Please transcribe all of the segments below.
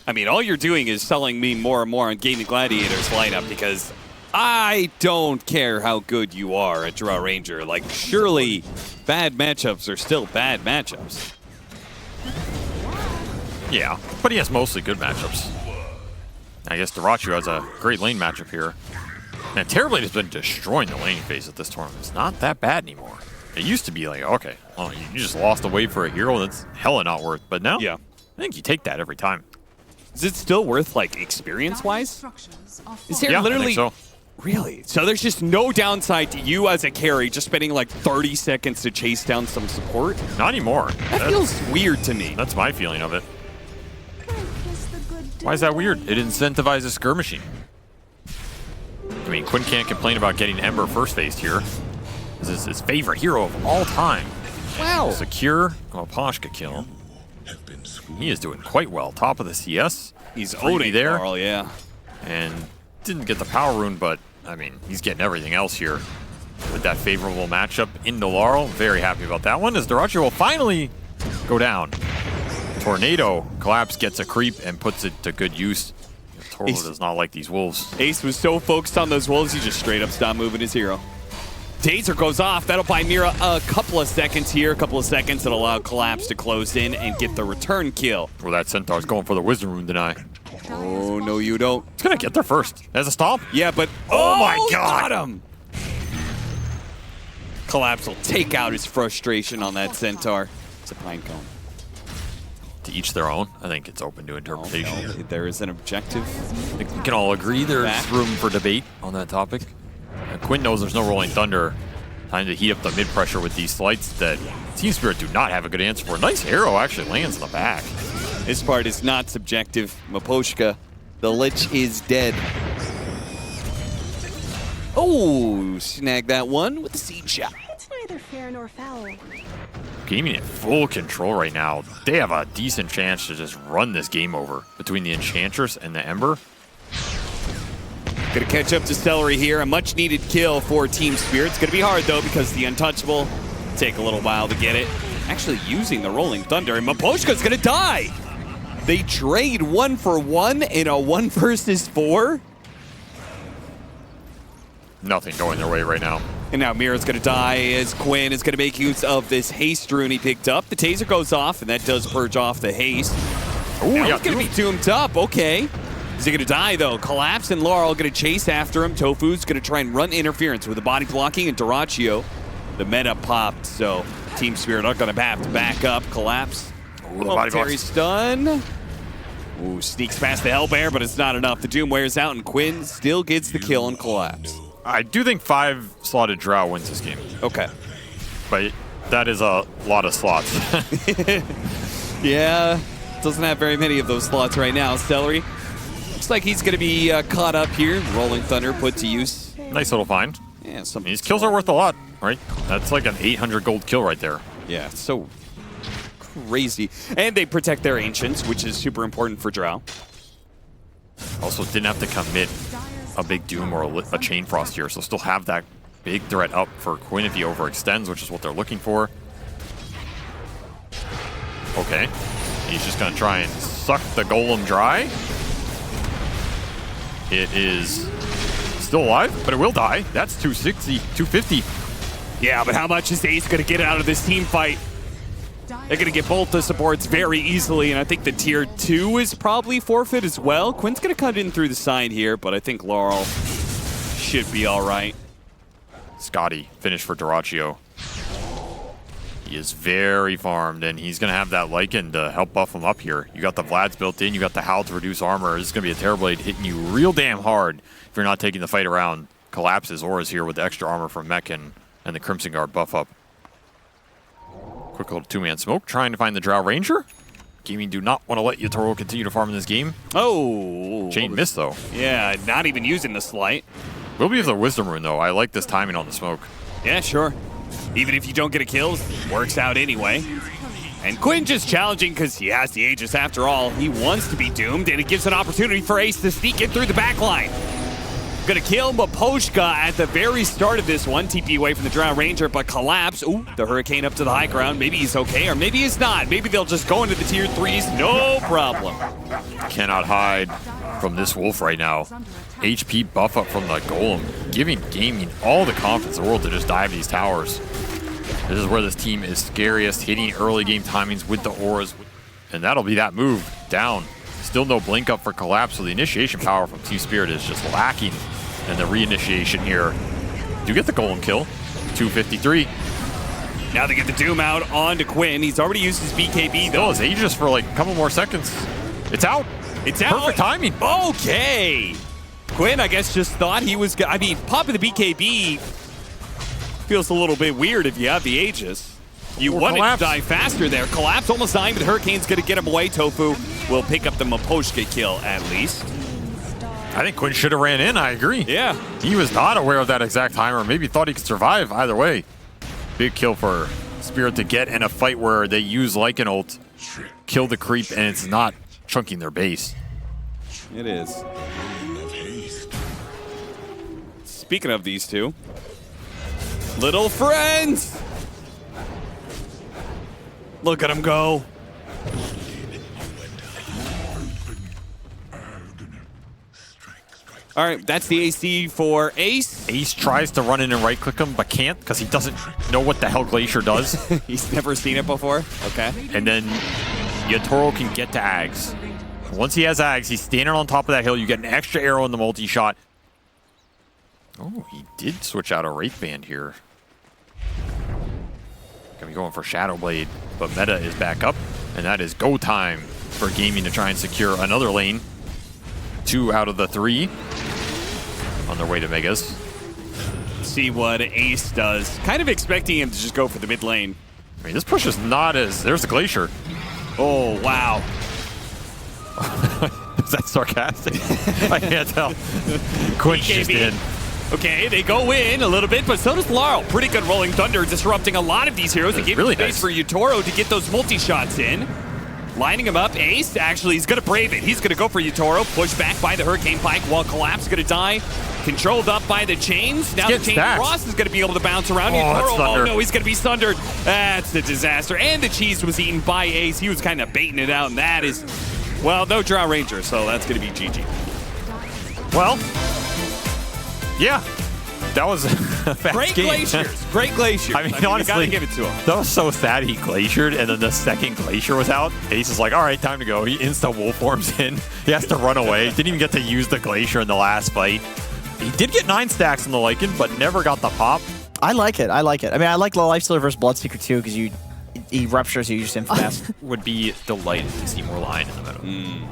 I mean, all you're doing is selling me more and more on GAIMIN Gladiators lineup because I don't care how good you are at Draw Ranger. Like, surely bad matchups are still bad matchups. Yeah, but he has mostly good matchups. I guess Dyrachyo has a great lane matchup here. And Terrorblade has been destroying the laning phase at this tournament. It's not that bad anymore. It used to be like, okay, well, you just lost away for a hero that's hella not worth. But now, yeah, I think you take that every time. Is it still worth, like, experience-wise? Is there literally... I think so. Really? So there's just no downside to you as a carry just spending like 30 seconds to chase down some support? Not anymore. That feels weird to me. That's my feeling of it. Why is that weird? It incentivizes skirmishing. I mean, Quinn can't complain about getting Ember first faced here. This is his favorite hero of all time. Wow. Secure Maposhka kill. He is doing quite well. Top of the CS. He's owning there. Carl, yeah. And didn't get the power rune, but I mean, he's getting everything else here with that favorable matchup into Laurel. Very happy about that one as Dyrachyo will finally go down. Tornado Collapse gets a creep and puts it to good use. Toro does not like these wolves. Ace was so focused on those wolves, he just straight up stopped moving his hero. Taser goes off. That'll buy Mira a couple of seconds here. A couple of seconds that allow Collapse to close in and get the return kill. Well, that Centaur's going for the Wisdom Rune deny. Oh, no, you don't. It's going to get there first. As a stomp? Yeah, but... Oh my God! Got him! Collapse will take out his frustration on that Centaur. It's a pine cone. To each their own. I think it's open to interpretation. No, there is an objective. I think we can all agree there's room for debate on that topic. Quinn knows there's no Rolling Thunder. Time to heat up the mid-pressure with these slights that Team Spirit do not have a good answer for. Nice arrow actually lands in the back. This part is not subjective. Maposhka, the Lich is dead. Oh, snag that one with the seed shot. It's neither fair nor foul. GAIMIN in full control right now. They have a decent chance to just run this game over between the Enchantress and the Ember. Gonna catch up to Celery here. A much needed kill for Team Spirit. It's gonna be hard though because the Untouchable take a little while to get it. Actually using the Rolling Thunder, and Maposhka's gonna die. They trade 1 for 1 in a 1 versus 4. Nothing going their way right now. And now Mira's gonna die as Quinn is gonna make use of this haste rune he picked up. The taser goes off, and that does purge off the haste. Ooh, now he's gonna be doomed up. Okay. Is he gonna die though? Collapse and Laurel gonna chase after him. Tofu's gonna try and run interference with the body blocking, and Dyrachyo, the meta popped, so Team Spirit are gonna have to back up. Collapse. Ooh, the body Terry stun. Ooh, sneaks past the Hellbear, but it's not enough. The Doom wears out, and Quinn still gets the kill on Collapse. I do think 5-slotted Drow wins this game. Okay. But that is a lot of slots. Yeah, doesn't have very many of those slots right now. Celery. Looks like he's going to be caught up here. Rolling Thunder put to use. Nice little find. Yeah, These kills are worth a lot, right? That's like an 800 gold kill right there. Yeah, so crazy. And they protect their Ancients, which is super important for Drow. Also didn't have to commit a big Doom or a Chain Frost here, so still have that big threat up for Quinn if he overextends, which is what they're looking for. Okay. He's just going to try and suck the Golem dry. It is still alive, but it will die. That's 260, 250. Yeah, but how much is Ace going to get out of this team fight? They're going to get both the supports very easily, and I think the tier 2 is probably forfeit as well. Quinn's going to cut in through the side here, but I think Laurel should be all right. Scotty, finish for Dyrachyo. He is very farmed, and he's going to have that Lycan to help buff him up here. You got the Vlads built in, you got the Howl to reduce armor. This is going to be a Terrorblade hitting you real damn hard if you're not taking the fight around. Collapses Aura's here with the extra armor from Mech and the Crimson Guard buff up. Quick little two-man smoke, trying to find the Drow Ranger. GAIMIN do not want to let Yatoro continue to farm in this game. Oh! Chain missed, though. Yeah, not even using the Slight. Will be with the Wisdom Rune, though. I like this timing on the smoke. Yeah, sure. Even if you don't get a kill, works out anyway. And Quinn just challenging because he has the Aegis after all. He wants to be doomed, and it gives an opportunity for Ace to sneak in through the back line. Gonna kill Maposhka at the very start of this one. TP away from the Drowned Ranger, but collapse. Ooh, the Hurricane up to the high ground. Maybe he's okay, or maybe he's not. Maybe they'll just go into the tier 3s. No problem. Cannot hide from this Wolf right now. HP buff up from the Golem, giving GAIMIN all the confidence in the world to just dive these towers. This is where this team is scariest, hitting early game timings with the auras. And that'll be that move down. Still no blink up for collapse, so the initiation power from Team Spirit is just lacking. And the reinitiation here. Do get the Golem kill. 253. Now they get the Doom out onto Quinn. He's already used his BKB, though. Still has Aegis for like a couple more seconds. It's out. It's out. Perfect timing. Okay. Quinn, I guess, just thought he was... I mean, popping the BKB feels a little bit weird if you have the Aegis. You want it to die faster there. Collapse almost dying, but the Hurricane's going to get him away. Tofu will pick up the Maposhka kill, at least. I think Quinn should have ran in, I agree. Yeah. He was not aware of that exact time, or maybe thought he could survive either way. Big kill for Spirit to get in a fight where they use Lycan ult, kill the creep, and it's not chunking their base. It is. Speaking of these two, little friends. Look at them go. All right, that's the AC for Ace. Ace tries to run in and right-click him, but can't because he doesn't know what the hell Glacier does. He's never seen it before. Okay. And then Yatoro can get to Ags. Once he has Ags, he's standing on top of that hill. You get an extra arrow in the multi-shot. Oh, he did switch out a Wraith Band here. Gonna be going for Shadow Blade, but meta is back up, and that is go time for GAIMIN to try and secure another lane. 2 out of the 3 on their way to Megas. See what Ace does. Kind of expecting him to just go for the mid lane. I mean, this push is not as... There's the Glacier. Oh, wow. Is that sarcastic? I can't tell. Quinch just in. Okay, they go in a little bit, but so does Laurel. Pretty good Rolling Thunder, disrupting a lot of these heroes. They give really space for Yatoro to get those multi-shots in. Lining him up, Ace, actually, he's going to brave it. He's going to go for Yatoro, pushed back by the Hurricane Pike while Collapse is going to die. Controlled up by the chains. Now the Chain Frost is going to be able to bounce around. Oh no, he's going to be sundered. That's a disaster. And the cheese was eaten by Ace. He was kind of baiting it out, and that is, well, no Drowned Ranger, so that's going to be GG. Well, yeah, that was a fast Great game. Glaciers. Great Glaciers. I mean, honestly, you gotta give it to him. That was so sad he glaciered, and then the second Glacier was out. Ace is like, all right, time to go. He insta-wolf forms in. He has to run away. Didn't even get to use the Glacier in the last fight. He did get 9 stacks in the Lycan, but never got the pop. I like it. I like it. I mean, I like the Lifestealer versus Bloodseeker too, because he ruptures you just infast. Would be delighted to see more line in the middle.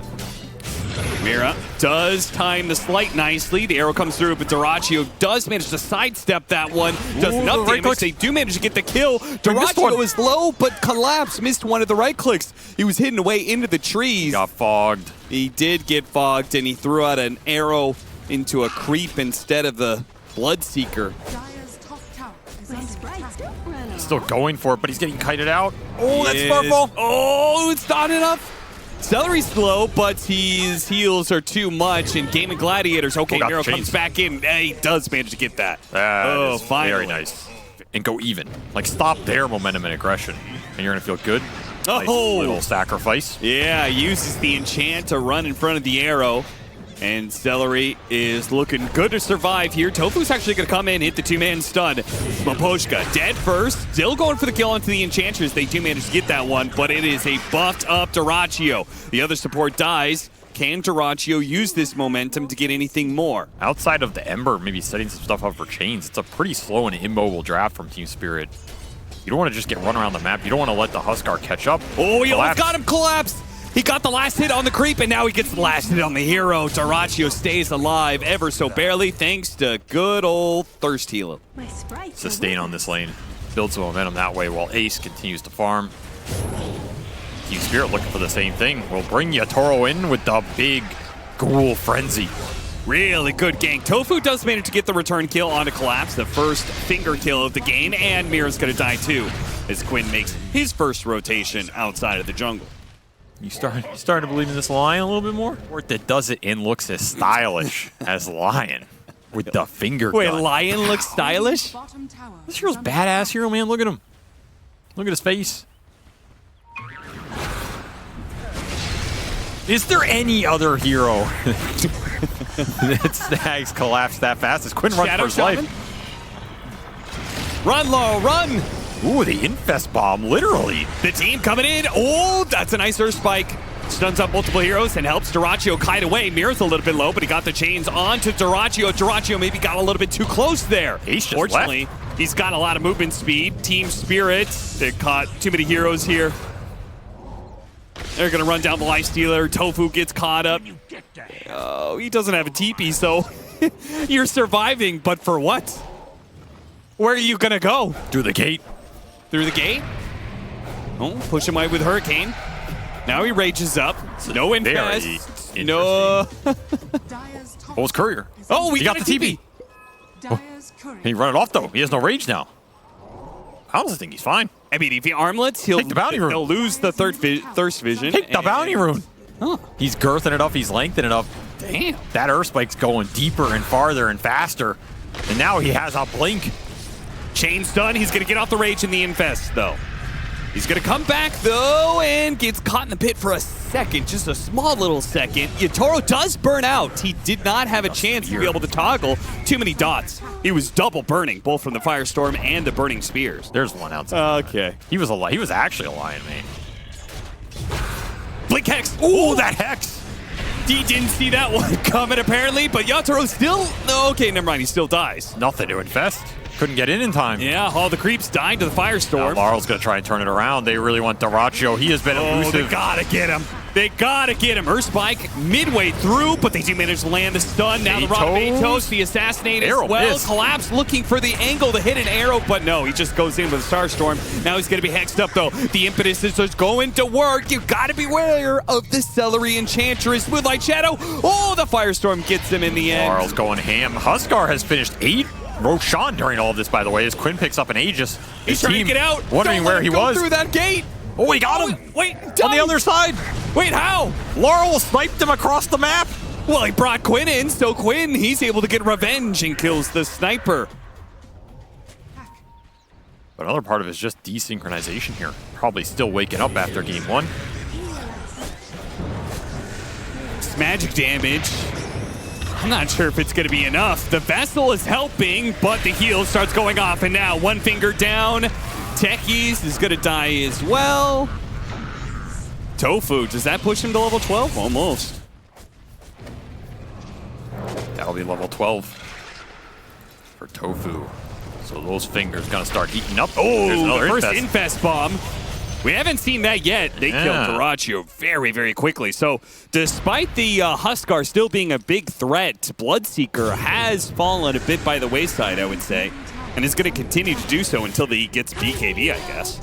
Mira does time the slight nicely. The arrow comes through, but Dyrachyo does manage to sidestep that one. Does enough damage. They do manage to get the kill. Dyrachyo is low, but Collapse missed one of the right clicks. He was hidden away into the trees. Got fogged. He did get fogged, and he threw out an arrow into a creep instead of the Bloodseeker. Still going for it, but he's getting kited out. Oh, that's Sparkle. Oh, it's not enough. Celery's slow, but his heals are too much, and GAIMIN Gladiators. Okay, Miro comes back in. He does manage to get that. That is very nice. And go even. Like, stop their momentum and aggression, and you're going to feel good. Nice little sacrifice. Yeah, uses the enchant to run in front of the arrow. And Celery is looking good to survive here. Tofu's actually going to come in, hit the 2-man stun. Maposhka dead first, still going for the kill onto the Enchantress. They do manage to get that one, but it is a buffed up Dyrachyo. The other support dies. Can Dyrachyo use this momentum to get anything more? Outside of the Ember, maybe setting some stuff up for chains, it's a pretty slow and immobile draft from Team Spirit. You don't want to just get run around the map. You don't want to let the Huskar catch up. Oh, he almost got him collapsed. He got the last hit on the creep, and now he gets the last hit on the hero. Dyrachyo stays alive ever so barely, thanks to good old Thirst Healer. Sustain on this lane. Build some momentum that way while Ace continues to farm. Team Spirit looking for the same thing. We'll bring Yatoro in with the big Ghoul Frenzy. Really good gank. Tofu does manage to get the return kill onto Collapse, the first finger kill of the game, and Mira's going to die too, as Quinn makes his first rotation outside of the jungle. You starting to believe in this Lion a little bit more? Or that does it and looks as stylish as Lion. with the finger Wait, gun. Lion looks stylish? This hero's badass hero, man. Look at him. Look at his face. Is there any other hero that snags collapse that fast as Quinn runs Shadow for his Shaman? life? Run low, run! Ooh, the Infest Bomb, literally. The team coming in. Oh, that's a nice Earth Spike. Stuns up multiple heroes and helps Dyrachyo kite away. Mira's a little bit low, but he got the chains onto Dyrachyo. Dyrachyo maybe got a little bit too close there. Fortunately, he's got a lot of movement speed. Team Spirit, they caught too many heroes here. They're going to run down the Lifestealer. Tofu gets caught up. Oh, he doesn't have a TP, so you're surviving, but for what? Where are you going to go? Through the gate. Through the gate? Oh, push him away with Hurricane. Now he rages up. No infest. No. What was Courier? Oh, we he got the TP. He run it off, though. He has no rage now. I honestly think he's fine. I mean, if he armlets, he'll lose the thirst vision. Take the bounty rune. Huh. He's girthing it up. He's lengthening it up. Damn. That Earth Spike's going deeper and farther and faster. And now he has a blink. Chain's done. He's going to get off the rage in the infest, though. He's going to come back, though, and gets caught in the pit for a second, just a small little second. Yatoro does burn out. He did not have a chance to be able to toggle too many dots. He was double burning, both from the Firestorm and the burning spears. There's one outside. Okay. He was actually a lion, man. Blink Hex. Ooh, that Hex. He didn't see that one coming, apparently, but Yatoro still... No, okay, never mind. He still dies. Nothing to infest. Couldn't get in time. Yeah, all the creeps died to the Firestorm. Now Laurel's going to try and turn it around. They really want Dyrachyo. He has been elusive. They gotta get him. They gotta get him. Earth Spike midway through, but they do manage to land the stun. Now the Rock Atos, the assassinate as well. Miss. Collapse looking for the angle to hit an arrow, but no, he just goes in with a Starstorm. Now he's gonna be hexed up though. The impetus is just going to work. You gotta beware of the Celery Enchantress with Light Shadow. Oh, the Firestorm gets him in the end. Laurel's going ham. Huskar has finished 8. Roshan during all of this, by the way, as Quinn picks up an Aegis. He's trying to get out. Wondering where he was. Through that gate. Oh, he got him. Wait, on the other side. Wait, how? Laurel sniped him across the map. Well, he brought Quinn in, so Quinn, he's able to get revenge and kills the sniper. But another part of it is just desynchronization here. Probably still waking up after game 1. It's magic damage. I'm not sure if it's going to be enough. The Vessel is helping, but the heal starts going off, and now one finger down. Techies is going to die as well. Tofu, does that push him to level 12? Almost. That'll be level 12 for Tofu. So those fingers going to start heating up. Oh, the first infest bomb. We haven't seen that yet. They killed Dyrachyo very, very quickly. So despite the Huskar still being a big threat, Bloodseeker has fallen a bit by the wayside, I would say, and is going to continue to do so until he gets BKB, I guess.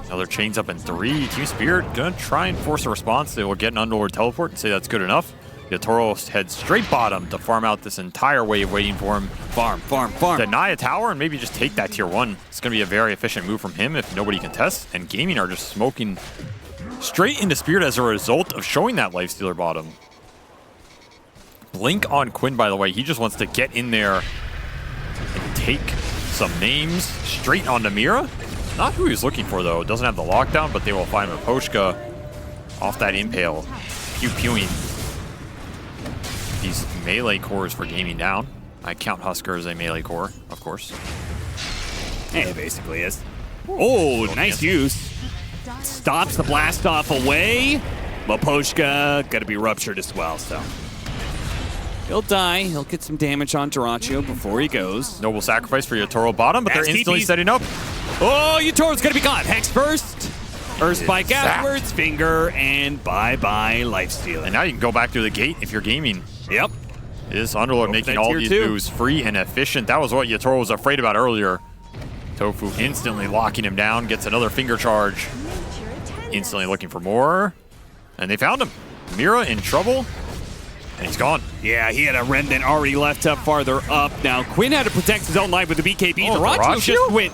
Another chains up in 3. Team Spirit going to try and force a response. They will get an Underlord teleport and say that's good enough. Yatoro heads straight bottom to farm out this entire wave waiting for him. Farm. Deny a tower and maybe just take that tier 1. It's going to be a very efficient move from him if nobody contests. And GAIMIN are just smoking straight into Spirit as a result of showing that Lifestealer bottom. Blink on Quinn, by the way. He just wants to get in there and take some names straight onto Mira. Not who he was looking for, though. Doesn't have the lockdown, but they will find Maposhka off that impale. Pew-pewing these melee cores for GAIMIN down. I count Huskar as a melee core, of course. Hey, it basically is. Oh, nice use. Stops the blast off away. Maposhka gonna be ruptured as well, so. He'll die. He'll get some damage on Dyrachyo before he goes. Noble sacrifice for Yatoro bottom, but they're instantly setting up. Oh, Yatoro's gonna be gone. Hex first. Earth Spike afterwards. Finger, and bye-bye Lifestealer. And now you can go back through the gate if you're GAIMIN. Yep. This Underlord making all these moves free and efficient. That was what Yatoro was afraid about earlier. Tofu instantly locking him down, gets another finger charge. Instantly looking for more. And they found him. Mira in trouble. And he's gone. Yeah, he had a remnant already left up farther up. Now, Quinn had to protect his own life with the BKB. Dyrachyo just went...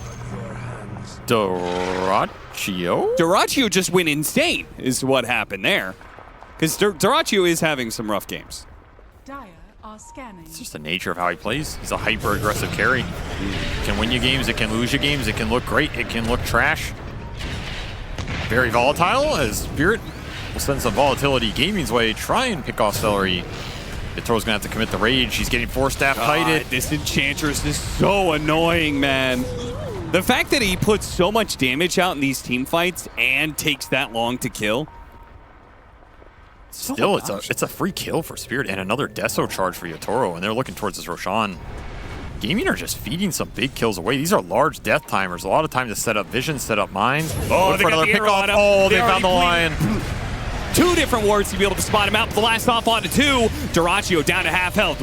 Dyrachyo just went insane, is what happened there. Because Dyrachyo is having some rough games. are scanning. It's just the nature of how he plays. He's a hyper-aggressive carry. It can win you games, it can lose you games, it can look great, it can look trash. Very volatile, as Spirit will send some volatility Gaming's way, try and pick off Celery. Yatoro's gonna have to commit the rage. He's getting 4-staff kited. This Enchantress is so annoying, man. The fact that he puts so much damage out in these team fights and takes that long to kill. Still, it's a free kill for Spirit and another Deso charge for Yatoro, and they're looking towards this Roshan. Gaming are just feeding some big kills away. These are large death timers. A lot of time to set up vision, set up mines. Oh, look they for got another the arrow pickoff. on him. Oh, they They found the already lion. 2 different wards to be able to spot him out. The last off onto 2. Duraccio down to half health.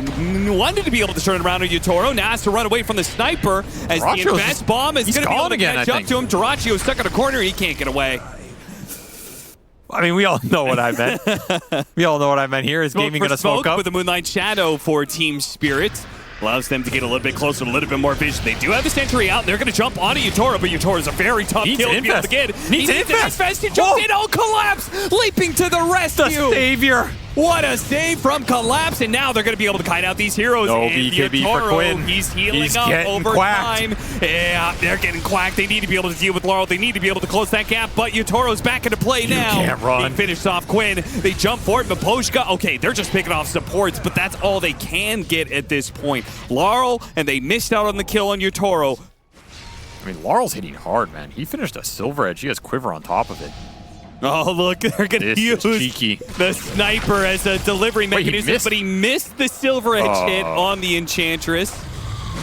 Wanted to be able to turn around on Yatoro. Now has to run away from the sniper as the invest bomb is going to be able to catch up to him. Duraccio stuck in a corner. He can't get away. I mean, we all know what I meant. We all know what I meant here. Is Gaming going to smoke up? With the Moonlight Shadow for Team Spirit. Allows them to get a little bit closer, a little bit more vision. They do have the sentry out, and they're going to jump onto Yatoro, but Yatoro's a very tough kill to be able to get. Needs an infest. He jumps in. Oh, Collapse! Leaping to the rescue. The savior. What a save from Collapse, and now they're going to be able to kite out these heroes. No and BKB Yatoro, for Quinn. He's healing He's up getting over quacked. time. Yeah, they're getting quacked. They need to be able to deal with Laurel. They need to be able to close that gap, but Yatoro's back into play now. Can't run. He finished off Quinn. They jump for it. Maposhka, okay, they're just picking off supports, but that's all they can get at this point. Laurel, and they missed out on the kill on Yatoro. I mean, Laurel's hitting hard, man. He finished a Silver Edge. He has Quiver on top of it. Oh, look, they're going to use the sniper as a delivery mechanism, but he missed the Silver Edge hit on the Enchantress.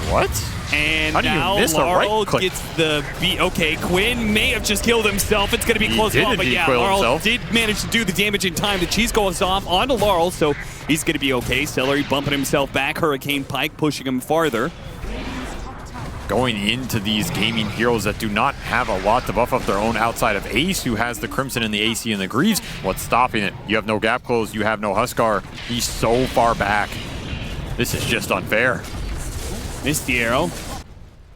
What? And how do you now miss Laurel a right click? gets the beat. Okay, Quinn may have just killed himself. It's going to be close call, but yeah, Laurel did manage to do the damage in time. The cheese goes off onto Laurel, so he's going to be okay. Celery bumping himself back. Hurricane Pike pushing him farther. Going into these Gaming heroes that do not have a lot to buff up their own outside of Ace, who has the Crimson and the AC and the Greaves. What's stopping it? You have no gap close, you have no Huskar. He's so far back. This is just unfair. Missed the arrow.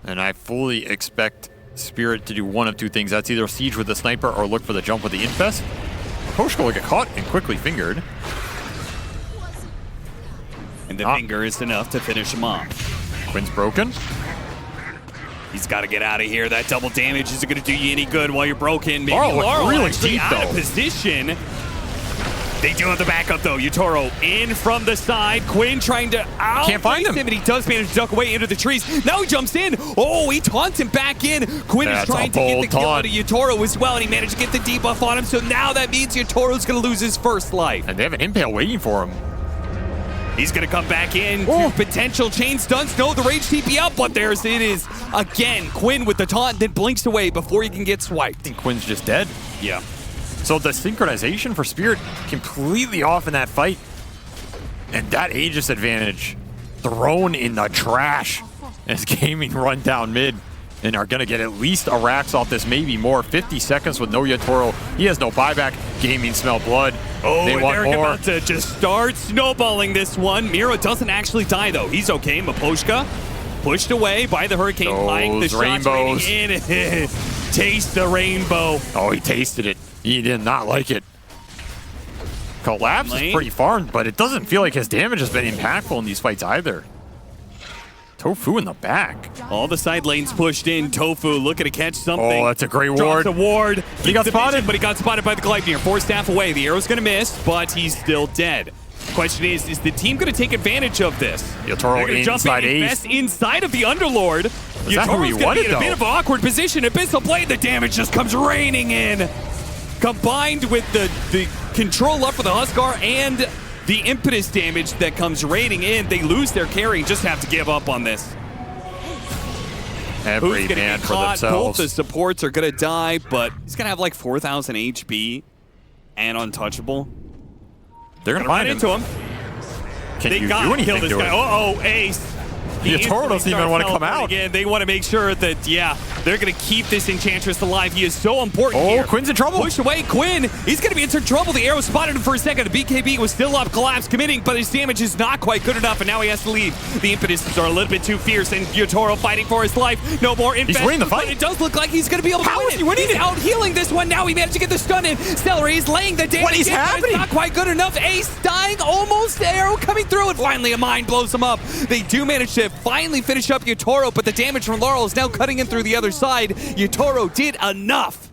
And I fully expect Spirit to do one of 2 things. That's either siege with the sniper or look for the jump with the infest. Koshko will get caught and quickly fingered. And the finger is enough to finish him off. Quinn's broken. He's got to get out of here. That double damage isn't going to do you any good while you're broken. Maybe Laurel really actually deep, out of position. They do have the backup, though. Yatoro in from the side. Quinn trying to Can't find him. And he does manage to duck away into the trees. Now he jumps in. Oh, he taunts him back in. Quinn is trying to get the kill out of Yatoro as well, and he managed to get the debuff on him. So now that means Yatoro's going to lose his first life. And they have an impale waiting for him. He's going to come back in to potential chain stunts. No, the rage TP up, but it is again. Quinn with the taunt, then blinks away before he can get swiped. I think Quinn's just dead. Yeah. So the synchronization for Spirit completely off in that fight. And that Aegis advantage thrown in the trash as Gaming run down mid and are going to get at least a Rax off this, maybe more. 50 seconds with no Yatoro. He has no buyback. Gaming smell blood. Oh, they want they're more. about to just start snowballing this one. Mira doesn't actually die, though. He's okay. Maposhka pushed away by the Hurricane Pike. The rainbows. Shots raining in. Taste the rainbow. Oh, he tasted it. He did not like it. Collapse is pretty farmed, but it doesn't feel like his damage has been impactful in these fights either. Tofu in the back. All the side lanes pushed in. Tofu looking to catch something. Oh, that's a great Drops ward. a ward. He got spotted. But he got spotted by the Gladiator. 4 staff away. The arrow's going to miss, but he's still dead. Question is the team going to take advantage of this? Yatoro inside Ace. Inside of the Underlord. Is that who he Yatoro's going to be in a bit of an awkward position. Abyssal Blade, the damage just comes raining in. Combined with the control up for the Huskar and the impetus damage that comes raining in, they lose their carry and just have to give up on this. Every man for themselves. Both the supports are going to die, but he's going to have like 4,000 HP and untouchable. They're going to find into him. Can they you got do anything kill this to guy. it? Uh-oh, Ace. Yatoro doesn't even want to come out. Again. They want to make sure that, yeah, They're going to keep this Enchantress alive. He is so important here. Oh, Quinn's in trouble. Push away Quinn. He's going to be in some trouble. The arrow spotted him for a second. The BKB was still up, collapse committing, but his damage is not quite good enough, and now he has to leave. The impetuses are a little bit too fierce, and Yotaro fighting for his life. No more invest. He's winning the fight. But it does look like he's going to be able to How win is it. he winning He's it? out healing this one. Now he managed to get the stun in. Celery is laying the damage. What is in, but happening? It's not quite good enough. Ace dying, almost the arrow coming through, and finally a mine blows him up. They do manage to finally finish up Yotaro, but the damage from Laurel is now cutting in through the other side. Yotaro did enough.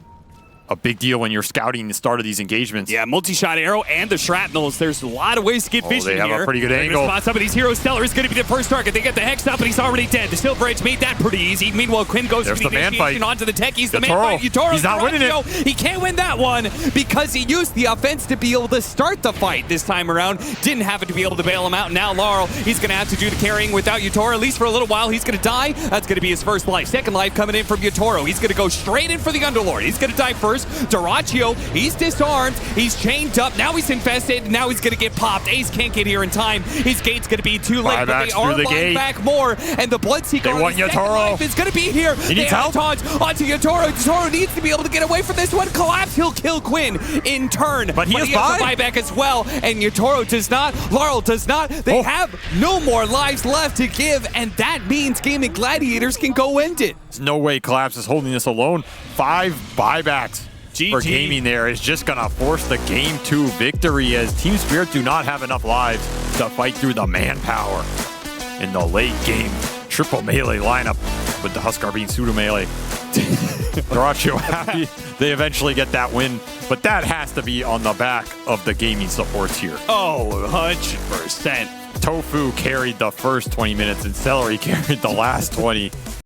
A big deal when you're scouting the start of these engagements. Yeah, multi-shot arrow and the shrapnels. There's a lot of ways to get vision they have here. a pretty good They're gonna angle. spot some of these heroes. Stellar is going to be the first target. They get the Hex up, but he's already dead. The Silver Edge made that pretty easy. Meanwhile, Quinn goes There's for the the man initiation fight. onto the tech. He's the man Yotaro. fight. Yotaro, He's not winning it. He can't win that one because he used the offense to be able to start the fight this time around. Didn't have it to be able to bail him out. Now Laurel, he's going to have to do the carrying without Yotaro, at least for a little while. He's going to die. That's going to be his first life. Second life coming in from Yotaro. He's going to go straight in for the Underlord. He's going to die first. Duraccio, he's disarmed. He's chained up. Now he's infested. Now he's going to get popped. Ace can't get here in time. His gate's going to be too late, but they are buying back more. And the Bloodseeker They want Yotaro. is going to be here. He needs help. Onto Yotaro. Yotaro needs to be able to get away from this one. Collapse. He'll kill Quinn in turn. But he has has a buyback as well. And Yotaro does not. Laurel does not. They have no more lives left to give. And that means GAIMIN Gladiators can go end it. There's no way Collapse is holding this alone. 5 buybacks. For GAIMIN there is just going to force the Game 2 victory as Team Spirit do not have enough lives to fight through the manpower in the late game triple melee lineup with the Huskar being pseudo melee. Duraccio happy they eventually get that win, but that has to be on the back of the GAIMIN supports here. Oh, 100%. Tofu carried the first 20 minutes and Celery carried the last 20.